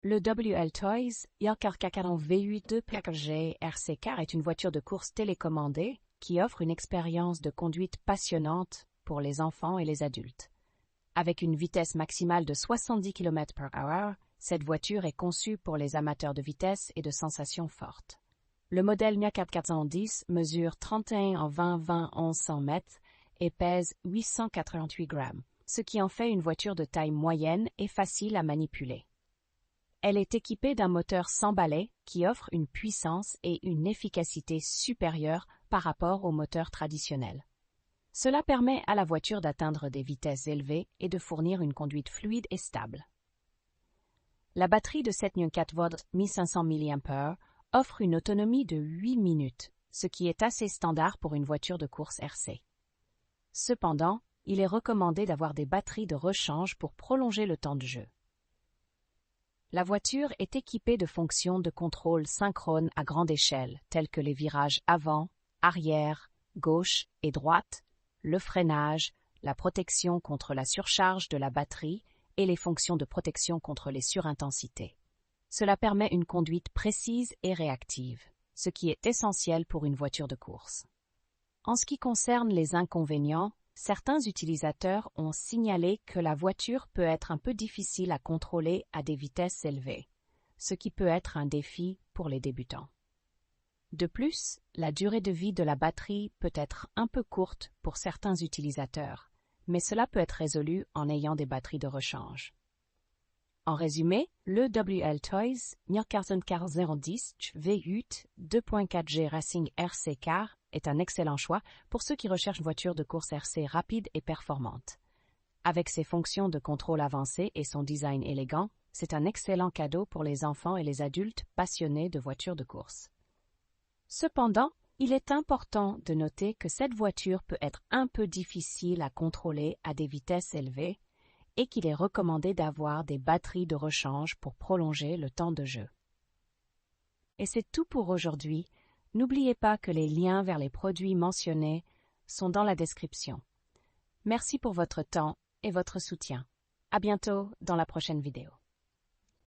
Le WL Toys Yalkar V8 2PG RC Car est une voiture de course télécommandée qui offre une expérience de conduite passionnante pour les enfants et les adultes. Avec une vitesse maximale de 70 km/h, cette voiture est conçue pour les amateurs de vitesse et de sensations fortes. Le modèle Niacat 410 mesure 31 en 20-20 1100 mètres et pèse 888 grammes, ce qui en fait une voiture de taille moyenne et facile à manipuler. Elle est équipée d'un moteur sans balai qui offre une puissance et une efficacité supérieures par rapport aux moteurs traditionnels. Cela permet à la voiture d'atteindre des vitesses élevées et de fournir une conduite fluide et stable. La batterie de 7,4 volts 1500 mAh offre une autonomie de 8 minutes, ce qui est assez standard pour une voiture de course RC. Cependant, il est recommandé d'avoir des batteries de rechange pour prolonger le temps de jeu. La voiture est équipée de fonctions de contrôle synchrone à grande échelle, telles que les virages avant, arrière, gauche et droite, le freinage, la protection contre la surcharge de la batterie et les fonctions de protection contre les surintensités. Cela permet une conduite précise et réactive, ce qui est essentiel pour une voiture de course. En ce qui concerne les inconvénients, certains utilisateurs ont signalé que la voiture peut être un peu difficile à contrôler à des vitesses élevées, ce qui peut être un défi pour les débutants. De plus, la durée de vie de la batterie peut être un peu courte pour certains utilisateurs, mais cela peut être résolu en ayant des batteries de rechange. En résumé, le WL Toys Niacat 010 V8 2.4G Racing RC Car est un excellent choix pour ceux qui recherchent une voiture de course RC rapide et performante. Avec ses fonctions de contrôle avancées et son design élégant, c'est un excellent cadeau pour les enfants et les adultes passionnés de voitures de course. Cependant, il est important de noter que cette voiture peut être un peu difficile à contrôler à des vitesses élevées et qu'il est recommandé d'avoir des batteries de rechange pour prolonger le temps de jeu. Et c'est tout pour aujourd'hui. N'oubliez pas que les liens vers les produits mentionnés sont dans la description. Merci pour votre temps et votre soutien. À bientôt dans la prochaine vidéo.